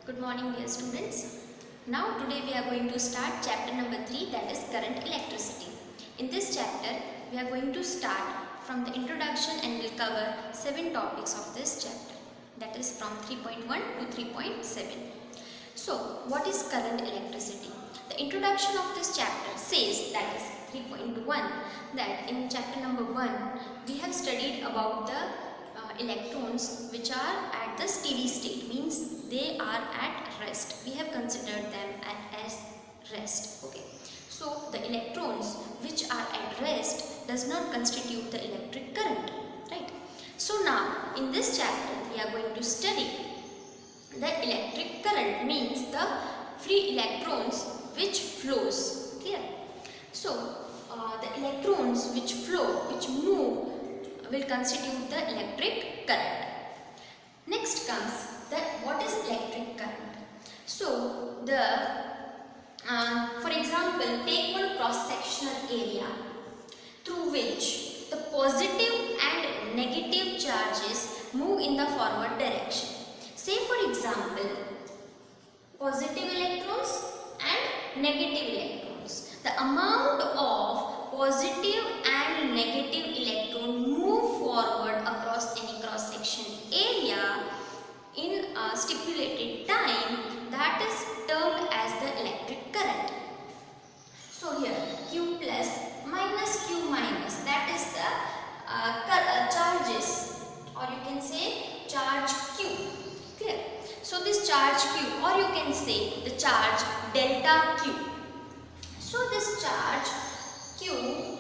Good morning dear students. Now today we are going to start chapter number 3, that is current electricity. In this chapter we are going to start from the introduction and will cover 7 topics of this chapter, that is from 3.1 to 3.7. So what is current electricity? The introduction of this chapter says, that is 3.1, that in chapter number 1 we have studied about the electrons which are at the steady state, means they are at rest. We have considered them as rest. Okay. So the electrons which are at rest does not constitute the electric current, right? So now in this chapter we are going to study the electric current, means the free electrons which flows. Clear? So the electrons which flow, which move, will constitute the electric current. Next comes what is electric current. So for example, take one cross-sectional area through which the positive and negative charges move in the forward direction. Say for example, positive electrons and negative electrons. The amount of positive and negative electron move forward across any cross-section area in a stipulated time, that is termed as the electric current. So here Q plus minus Q minus, that is the charges, or you can say charge Q. Clear? So this charge Q, or you can say the charge delta Q. So this charge Q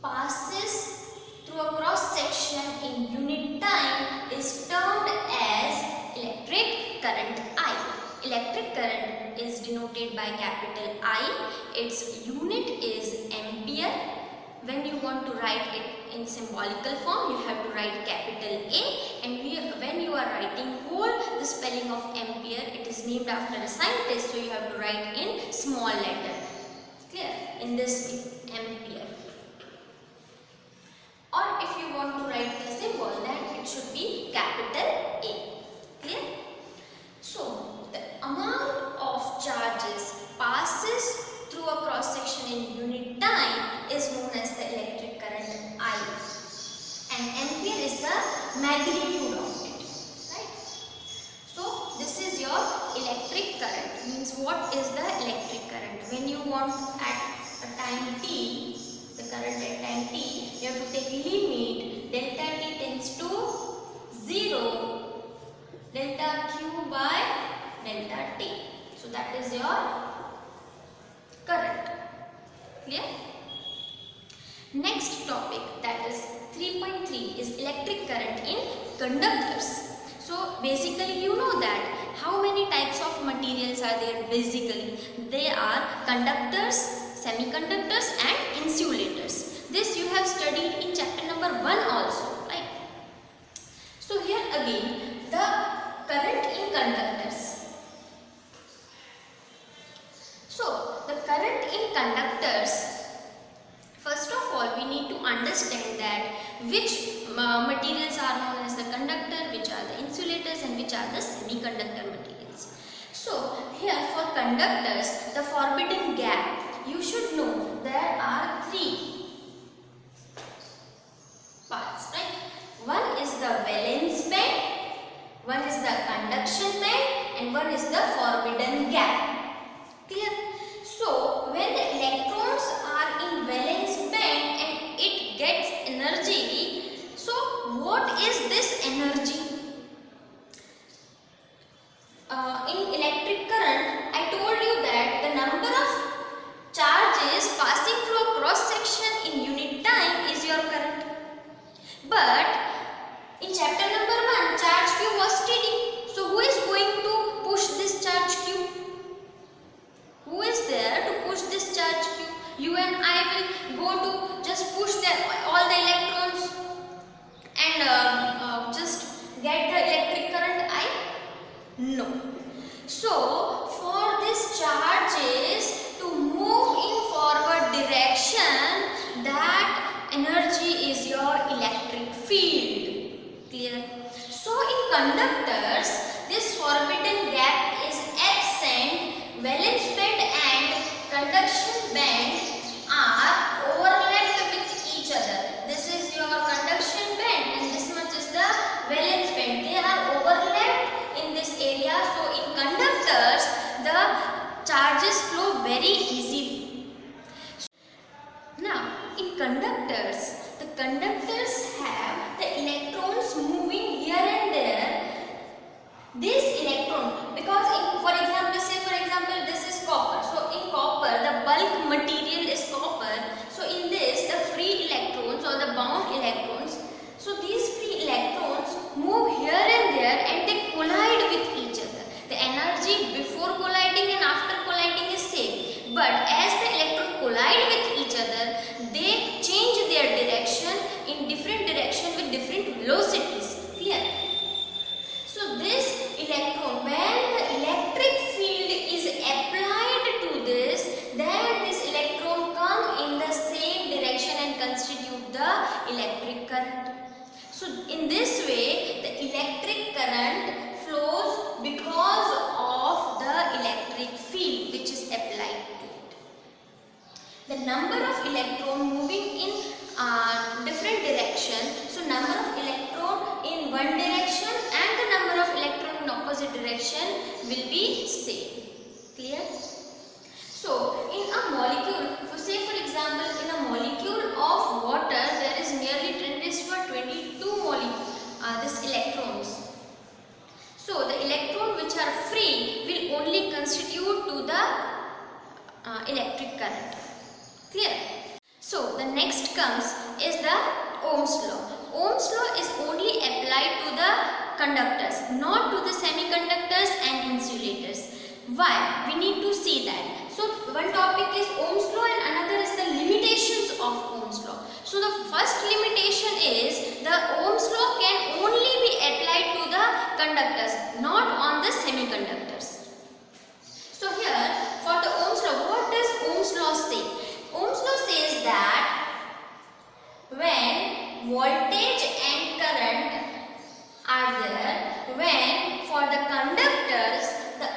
passes through a cross section in unit time is termed as electric current I. Electric current is denoted by capital I. Its unit is ampere. When you want to write it in symbolical form, you have to write capital A, and when you are writing whole the spelling of ampere, it is named after a scientist, so you have to write in small letter. Clear? In this way, ampere. Or if you want to write the symbol, then it should be capital A. Clear? So the amount of charges passes through a cross section in unit time is known as the electric current I, and ampere is the magnitude of it, right? So this is your electric current, means what is the electric current. When you want at a time t, the current at time t, you have to take limit delta t tends to 0 delta q by delta t. So that is your current. Clear? Next topic, that is 3.3, is electric current in conductors. So basically you know that how many types of materials are there. Basically they are conductors, semiconductors and insulators. This you have studied in chapter number 1 also, right? So here again the current in conductors. So the current in conductors, first of all we need to understand that which materials are known as the conductor, which are the insulators and which are the semiconductor materials. So here for conductors, the forbidden gap, you should know there are 3 parts, right? One is the valence band, one is the conduction band, and one is the forbidden gap. Clear? So when the electrons are in valence band and it gets energy, so what is this energy? In electric current, I told you that the number of charges passing through a cross section in unit time is your current. But in chapter number 1, charge Q was steady. So who is going to push this charge Q? Who is there to push this charge Q? You and I will go to just push all the electrons and just get the electric current I? No. So for these charges to move in forward direction, that energy is your electric field. Clear? So in conductors, this forbidden gap is very easily. Now, in conductors, the conductors have the electrons moving here and there. This electron, because for example, this is copper. So in copper, the bulk material is copper. So in this, the free electrons or the bound electrons, so these free electrons move here and there and they collide with each other. The energy before colliding and after colliding is same. But as the electrons collide with each other, they change their direction in different direction with different velocities. Clear? So this electron, when the electric field is applied to this, then this electron come in the same direction and constitute the electric current. So in this way, the electric current flows because of the electric field which is applied to it. The number of electron moving in different direction, so number of electron in one direction and the number of electron in opposite direction will be same. Clear? So in a molecule, say for example, in a molecule of water there is nearly 10 raised to 22 this electrons. So the electron which are free will only constitute to the electric current. Clear? So the next comes is the Ohm's law. Ohm's law is only applied to the conductors, not to the semiconductors and insulators. Why? We need to see that. So one topic is Ohm's law and another is the limitations of Ohm's law. So the first limitation is the Ohm's law can only be applied to the conductors, not on the semiconductors. So here for the Ohm's law, what does Ohm's law say? Ohm's law says that when voltage and current are there, when for the conductors the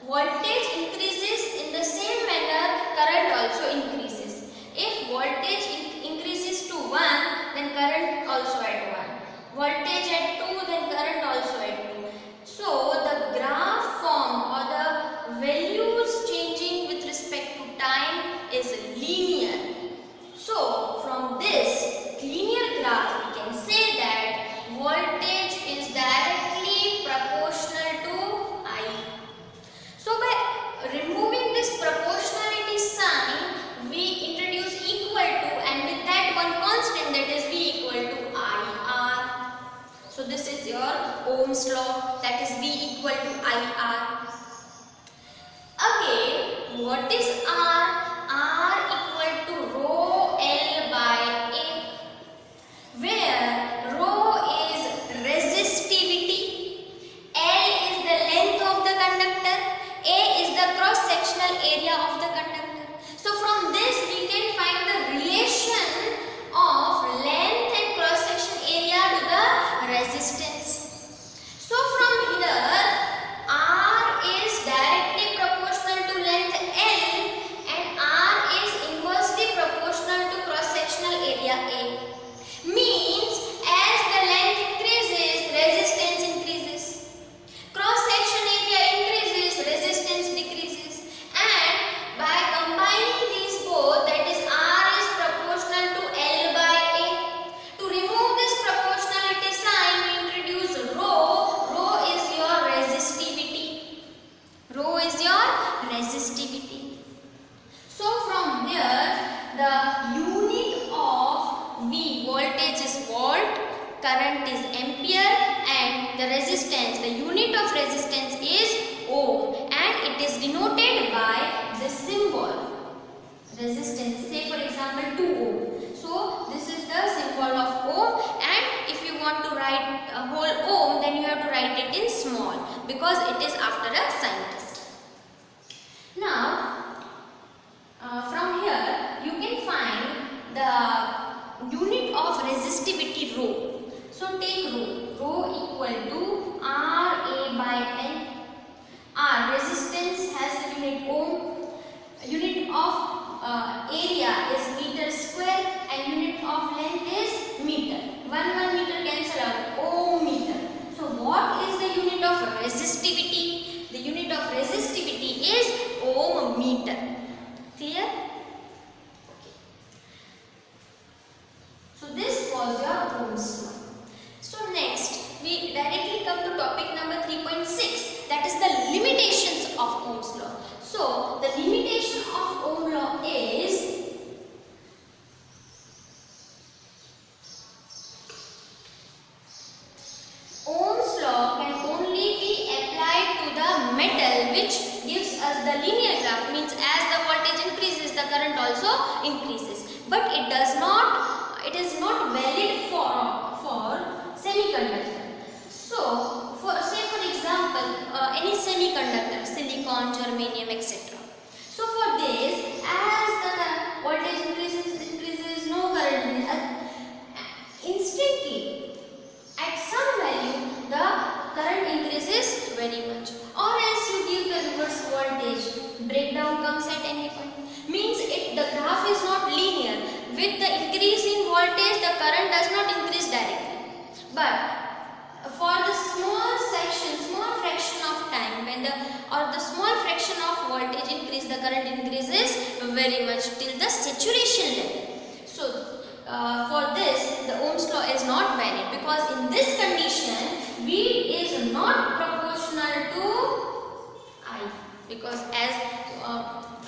voltage increases in the same manner, current also increases. If voltage increases to 1, then current also at 1. Voltage at 2, then current also at 2. So the graph formed or the values changing with respect to time is linear. So from this linear graph we can say that voltage is directly proportional to I. So by removing this proportionality sign, we introduce equal to, and with that one constant, that is V equal to IR. So this is your Ohm's law, that is V equal to IR. Again, what is R? R equal to rho L by A, where rho is resistivity, L is the length of the conductor, A is the cross-sectional area of the conductor. So from this we can find the relation of length and cross-section area to the resistance. So from here, R is directly proportional to length L and R is inversely proportional to cross-sectional area A. Means as the length increases, resistance increases. Cross-section area increases, resistance decreases. And by combining these both, that is R is proportional to L by A. To remove this proportionality sign, we introduce rho. Rho is your resistivity. Rho is your resistivity. So from here, the unit of V, voltage is volt, current is ampere, and the resistance, the unit of resistance is ohm, and it is denoted by this symbol. Resistance, say for example 2 ohm. So this is the symbol of ohm, and if you want to write a whole ohm, then you have to write it in small because it is after a scientist. Now from here you can find the unit of resistivity rho. So take rho. Rho equal to RA by L. R resistance has the unit ohm. Unit of area is meter square and unit of length is meter. 1 meter cancel out. Ohm meter. So what is the unit of resistivity? The unit of resistivity is ohm meter. limitations of Ohm's law. So the limitation of Ohm law is Ohm's law can only be applied to the metal, which gives us the linear graph, means as the voltage increases the current also increases, but it is not valid for semiconductor. So for example, any semiconductor, silicon, germanium, etc. So for this, as the voltage increases, no current instantly at some value the current increases very much, or else you give the reverse voltage, breakdown comes at any point, means the graph is not linear. With the increase in voltage the current does not increase directly, but for the small fraction of time, when the small fraction of voltage increase, the current increases very much till the saturation level. So for this the Ohm's law is not valid, because in this condition V is not proportional to I, because as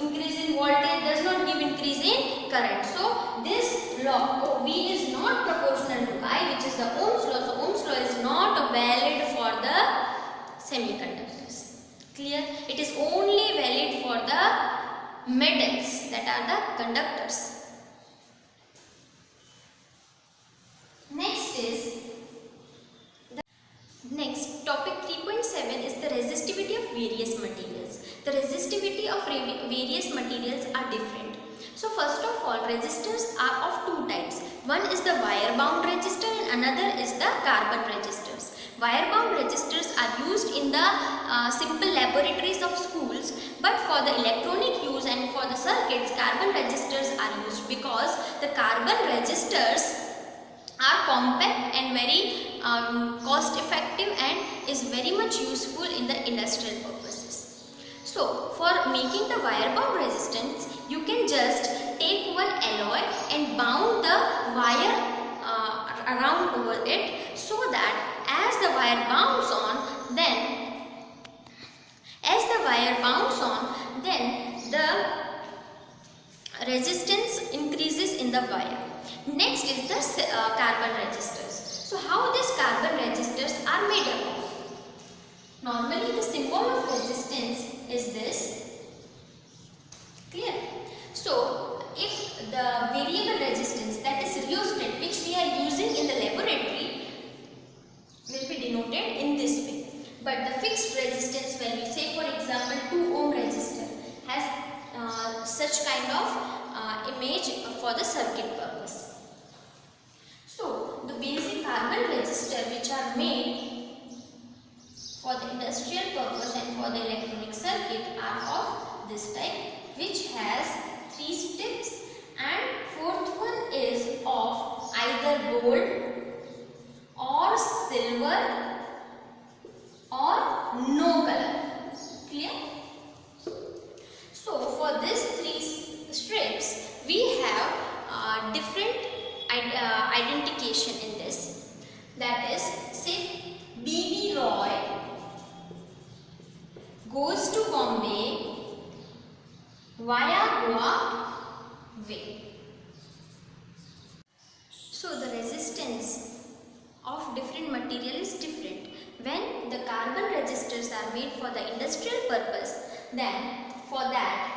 increase in voltage does not give increase in current. So this law V is not proportional to I, which is the Ohm's law. So Ohm's law is not valid for the semiconductors. Clear? It is only valid for the metals, that are the conductors. Next, topic 3.7 is the resistivity of various materials. The resistivity of various materials are different. So first of all, resistors are of two types. One is the wire bound resistor and another is the carbon resistors. Wire bound resistors are used in the simple laboratories of schools, but for the electronic use and for the circuits, carbon resistors are used, because the carbon resistors are compact and very cost effective and is very much useful in the industrial purposes. So for making the wire bound resistance, you can just take one alloy and bound the wire around over it, so that as the wire bounds on, then the resistance increases in the wire. Next is the carbon resistors. So how these carbon resistors are made up of? Normally the symbol of resistance is this. Clear? So if the variable resistance, that is rheostat, which we are using in the laboratory, will be denoted in this way. But the fixed resistance value, say for example 2 ohm resistor, has such kind of image for the circuit purpose. So the basic carbon resistor which are made for the industrial purpose and for the electronic circuit are of this type, which has 3 steps, and fourth one is of either gold or silver or no color. Clear? So for these 3 strips we have different identification in this. That is, say B.B. Roy goes to Bombay via Goa way. So the resistance of different material is different. When the carbon resistors are made for the industrial purpose, then for that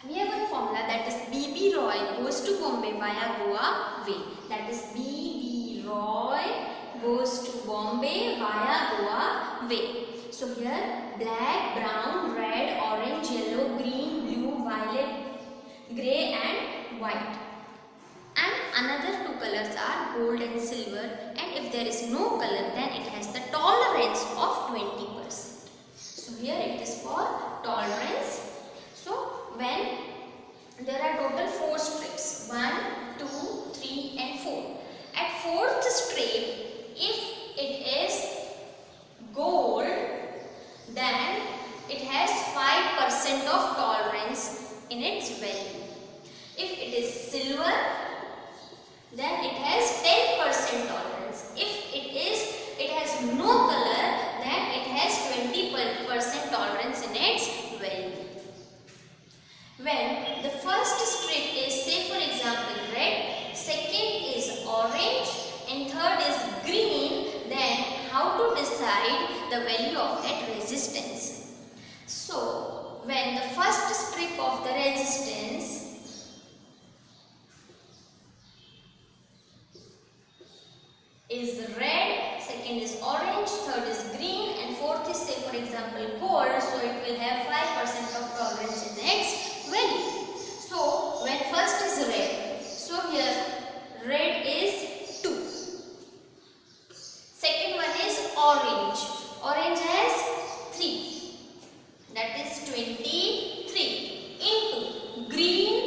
we have one formula, that is B.B. Roy goes to Bombay via Goa way. That is B.B. Roy goes to Bombay via Goa way. So here black, brown, red, orange, yellow, green, blue, violet, grey and white. And another 2 colors are gold and silver, and if there is no color, then it has the tolerance of 20%. So here it is for tolerance. So when there are total 4 strips, 1, 2, 3 and 4. At 4th strip, if it is gold, then it has 5% of tolerance in its value. If it is silver, then it has 10% tolerance. If it has no color, then it has 20% tolerance first strip is, say for example, red, second is orange, and third is green, then how to decide the value of that resistance? So, when the first strip of the resistance is red, second is orange, third is green, and fourth is, say for example, gold, so it will have 5% of tolerance in the X value. So when first is red, so here red is 2. Second one is orange, orange has 3, that is 23, into green,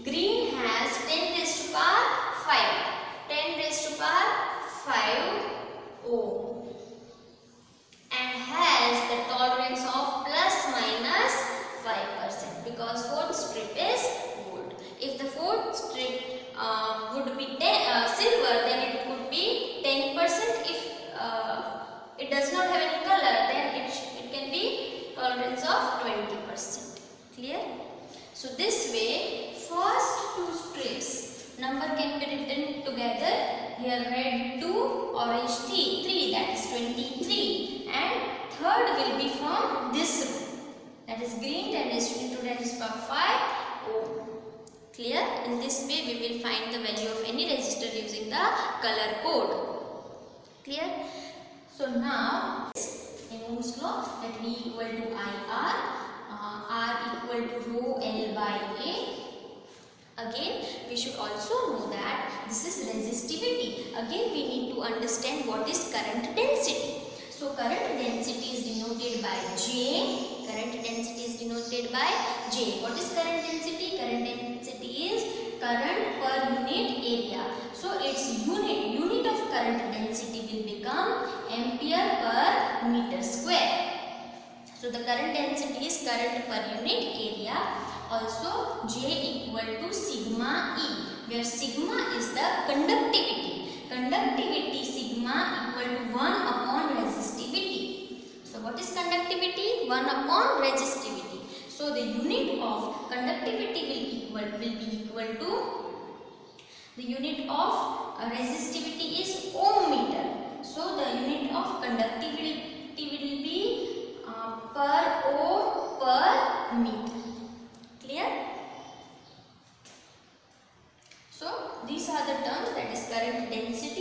green has 10 raised to power 5. 10 raised to power 5 ohm and has the tolerance of plus minus 5% because fourth strip is gold. If the fourth strip would be silver, then it could be 10%. If it does not have any color, then it can be tolerance of 20%. Clear? So this way, first two strips number can be written together. Here red 2, orange 3, that is 23, and third will be from this row, that is green 10 raised to 10 raised to 5 ohm. Clear? In this way we will find the value of any resistor using the color code. Clear? So now in Ohm's law, that V equal to IR, R equal to rho L by A. Again, we should also know that this is resistivity. Again, we need to understand what is current density. So, current density is denoted by J. Current density is denoted by J. What is current density? Current density is current per unit area. So, its unit of current density will become ampere per meter square. So, the current density is current per unit area. Also, J equal to sigma E, where sigma is the conductivity. Conductivity sigma equal to 1 upon resistivity. So, what is conductivity? 1 upon resistivity. So, the unit of conductivity will be equal to, the unit of resistivity is ohm meter. So, the unit of conductivity will be per ohm per meter. Clear? So, these are the terms, that is current density